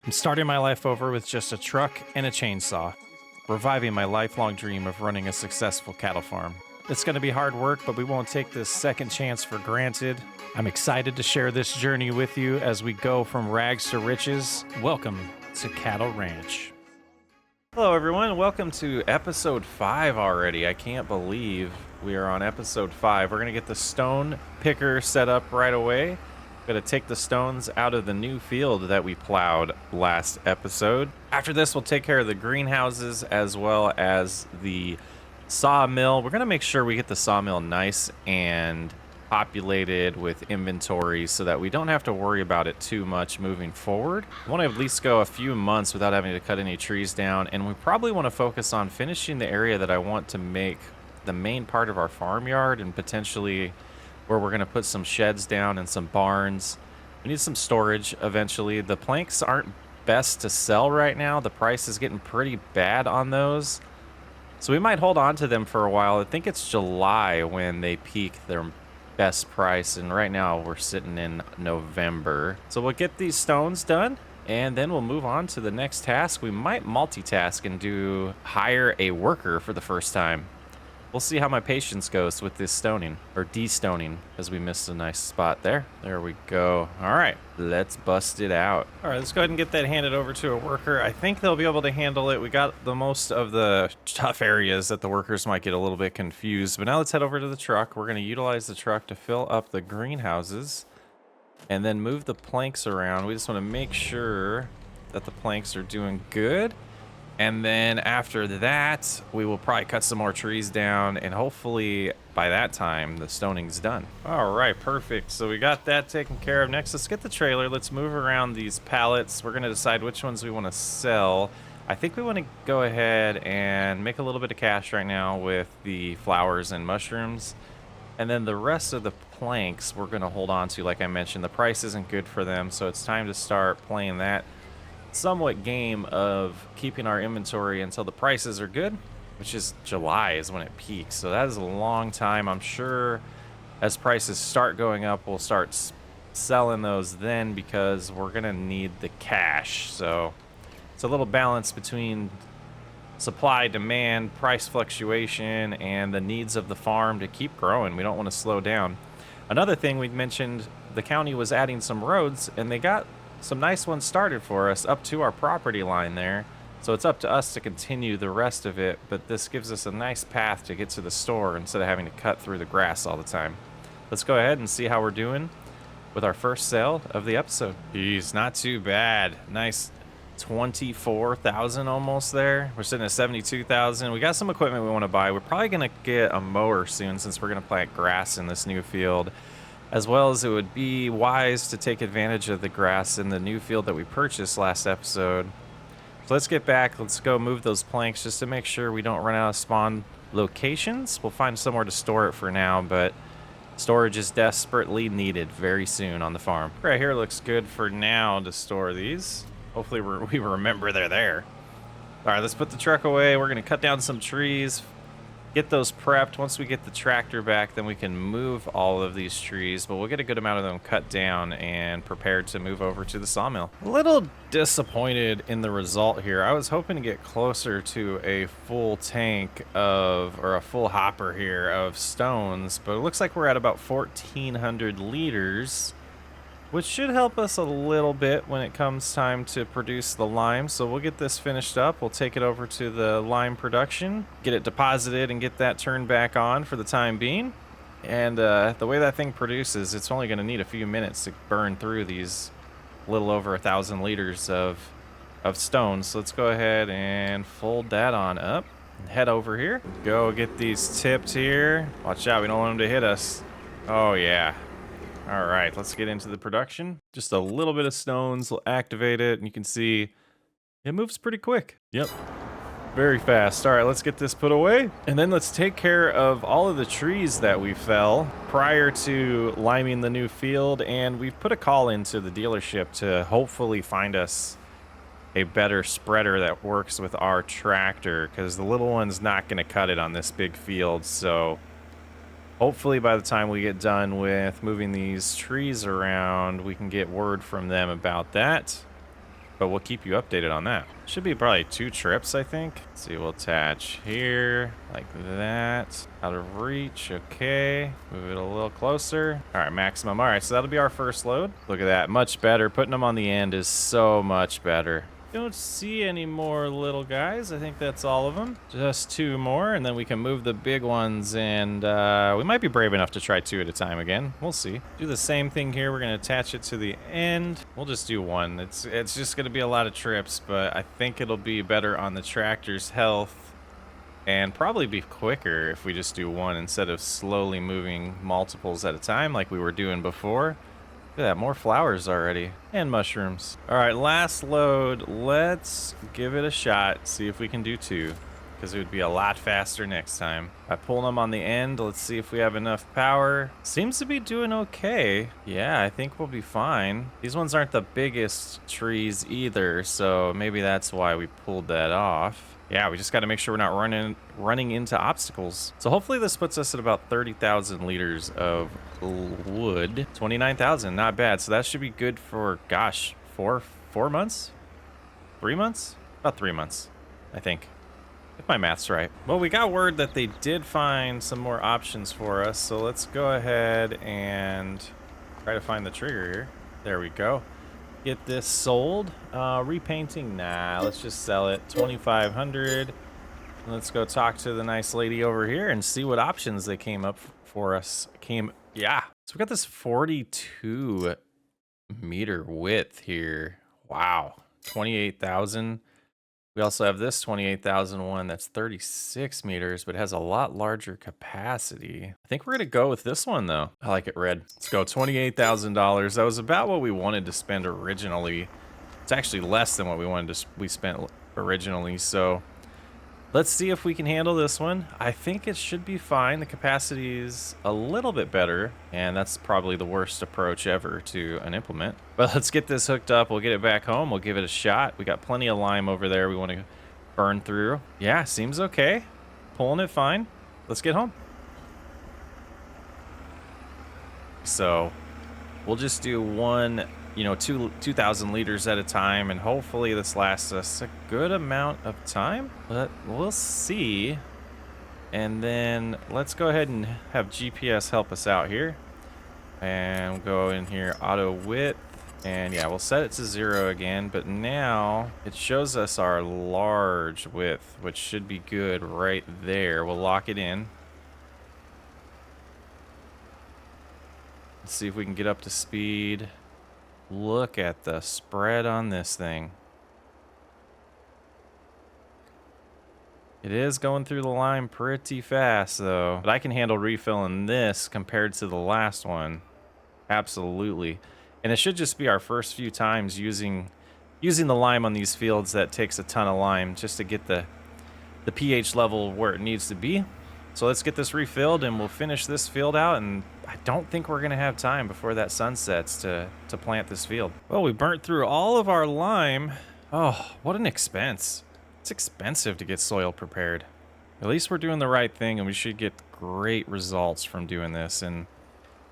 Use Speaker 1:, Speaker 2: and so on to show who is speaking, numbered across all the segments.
Speaker 1: I'm starting my life over with just a truck and a chainsaw, reviving my lifelong dream of running a successful cattle farm. It's going to be hard work, but we won't take this second chance for granted. I'm excited to share this journey with you as we go from rags to riches. Welcome to Cattle Ranch. Hello, everyone. Welcome to episode 5 already. I can't believe we are on episode 5. We're going to get the stone picker set up right away. Going to take the stones out of the new field that we plowed last episode. After this, we'll take care of the greenhouses as well as the sawmill. We're going to make sure we get the sawmill nice and populated with inventory so that we don't have to worry about it too much moving forward. We want to at least go a few months without having to cut any trees down, and we probably want to focus on finishing the area that I want to make the main part of our farmyard and potentially where we're going to put some sheds down and some barns. We need some storage eventually. The planks aren't best to sell right now. The price is getting pretty bad on those. So we might hold on to them for a while. I think it's July when they peak their best price, and right now we're sitting in November. So we'll get these stones done and then we'll move on to the next task. We might multitask and hire a worker for the first time. We'll see how my patience goes with this stoning, or de-stoning, as we missed a nice spot there. There we go. All right, let's bust it out. All right, let's go ahead and get that handed over to a worker. I think they'll be able to handle it. We got the most of the tough areas that the workers might get a little bit confused. But now let's head over to the truck. We're going to utilize the truck to fill up the greenhouses and then move the planks around. We just want to make sure that the planks are doing good. And then after that, we will probably cut some more trees down, and hopefully by that time, the stoning's done. All right, perfect. So we got that taken care of. Next, let's get the trailer. Let's move around these pallets. We're going to decide which ones we want to sell. I think we want to go ahead and make a little bit of cash right now with the flowers and mushrooms. And then the rest of the planks we're going to hold on to. Like I mentioned, the price isn't good for them, so it's time to start playing that somewhat game of keeping our inventory until the prices are good, which is July is when it peaks. So that is a long time. I'm sure as prices start going up, we'll start selling those then because we're going to need the cash. So it's a little balance between supply, demand, price fluctuation, and the needs of the farm to keep growing. We don't want to slow down. Another thing we mentioned, the county was adding some roads, and they got some nice ones started for us up to our property line there. So it's up to us to continue the rest of it, but this gives us a nice path to get to the store instead of having to cut through the grass all the time. Let's go ahead and see how we're doing with our first sale of the episode. Geez, not too bad. Nice 24,000 almost there. We're sitting at 72,000. We got some equipment we want to buy. We're probably going to get a mower soon since we're going to plant grass in this new field. As well as it would be wise to take advantage of the grass in the new field that we purchased last episode. So let's get back. Let's go move those planks just to make sure we don't run out of spawn locations. We'll find somewhere to store it for now, but storage is desperately needed very soon on the farm. Right here looks good for now to store these. Hopefully we remember they're there. All right, let's put the truck away. We're going to cut down some trees. Get those prepped. Once we get the tractor back, then we can move all of these trees, but we'll get a good amount of them cut down and prepared to move over to the sawmill. A little disappointed in the result here. I was hoping to get closer to a full tank or a full hopper here of stones, but it looks like we're at about 1,400 liters, which should help us a little bit when it comes time to produce the lime. So we'll get this finished up. We'll take it over to the lime production, get it deposited, and get that turned back on for the time being. And the way that thing produces, it's only going to need a few minutes to burn through these little over 1,000 liters of stone. So let's go ahead and fold that on up and head over here. Go get these tipped here. Watch out, we don't want them to hit us. Oh yeah. All right, let's get into the production. Just a little bit of stones will activate it, and you can see it moves pretty quick. Yep, very fast. All right, let's get this put away, and then let's take care of all of the trees that we fell prior to liming the new field, and we've put a call into the dealership to hopefully find us a better spreader that works with our tractor, because the little one's not going to cut it on this big field. So hopefully by the time we get done with moving these trees around, we can get word from them about that. but we'll keep you updated on that. Should be probably 2 trips, I think. Let's see, we'll attach here, like that. Out of reach, okay. Move it a little closer. All right, maximum. All right, so that'll be our first load. Look at that, much better. Putting them on the end is so much better. Don't see any more little guys. I think that's all of them. Just 2 more, and then we can move the big ones, and we might be brave enough to try 2 at a time again. We'll see. Do the same thing here. We're gonna attach it to the end. We'll just do 1. It's just gonna be a lot of trips, but I think it'll be better on the tractor's health and probably be quicker if we just do 1 instead of slowly moving multiples at a time like we were doing before. Look at that, more flowers already. And mushrooms. All right, last load. Let's give it a shot. See if we can do 2. Because it would be a lot faster next time. I pull them on the end. Let's see if we have enough power. Seems to be doing okay. Yeah, I think we'll be fine. These ones aren't the biggest trees either, so maybe that's why we pulled that off. Yeah, we just got to make sure we're not running into obstacles. So hopefully this puts us at about 30,000 liters of wood. 29,000, not bad. So that should be good for, gosh, four months? 3 months? About 3 months, I think. If my math's right. Well, we got word that they did find some more options for us. So let's go ahead and try to find the trigger here. There we go. Get this sold. Repainting, nah, let's just sell it. 2,500. Let's go talk to the nice lady over here and see what options they came up for us. Yeah. So we got this 42 meter width here. Wow. 28,000. We also have this 28,000 one that's 36 meters, but has a lot larger capacity. I think we're gonna go with this one though. I like it red. Let's go, $28,000. That was about what we wanted to spend originally. It's actually less than what we spent originally. So let's see if we can handle this one. I think it should be fine. The capacity is a little bit better, and that's probably the worst approach ever to an implement. But let's get this hooked up. We'll get it back home. We'll give it a shot. We got plenty of lime over there we want to burn through. Yeah, seems okay. Pulling it fine. Let's get home. So we'll just do 2,000 liters at a time, and hopefully this lasts us a good amount of time, but we'll see. And then let's go ahead and have GPS help us out here, and we'll go in here, auto width, and yeah, we'll set it to 0 again, but now it shows us our large width, which should be good right there. We'll lock it in. Let's see if we can get up to speed. Look at the spread on this thing. It is going through the line pretty fast though, but I can handle refilling this compared to the last one. Absolutely. And it should just be our first few times using the lime on these fields that takes a ton of lime just to get the pH level where it needs to be. So let's get this refilled and we'll finish this field out, and I don't think we're gonna have time before that sun sets to plant this field. Well, we burnt through all of our lime. Oh, what an expense. It's expensive to get soil prepared. At least we're doing the right thing, and we should get great results from doing this. And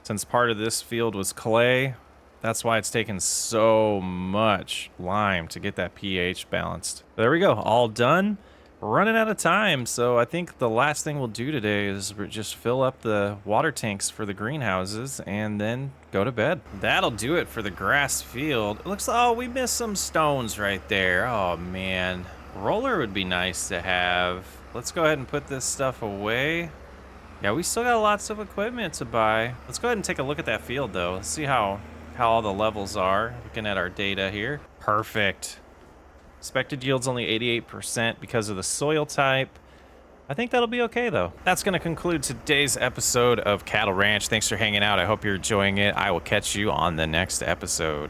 Speaker 1: since part of this field was clay, that's why it's taken so much lime to get that pH balanced. There we go, all done. We're running out of time, so I think the last thing we'll do today is just fill up the water tanks for the greenhouses and then go to bed. That'll do it for the grass field. It looks, oh, we missed some stones right there. Oh man, roller would be nice to have. Let's go ahead and put this stuff away. Yeah, we still got lots of equipment to buy. Let's go ahead and take a look at that field though. Let's see how all the levels are. Looking at our data here. Perfect. Expected yield's only 88% because of the soil type. I think that'll be okay though. That's gonna conclude today's episode of Cattle Ranch. Thanks for hanging out. I hope you're enjoying it. I will catch you on the next episode.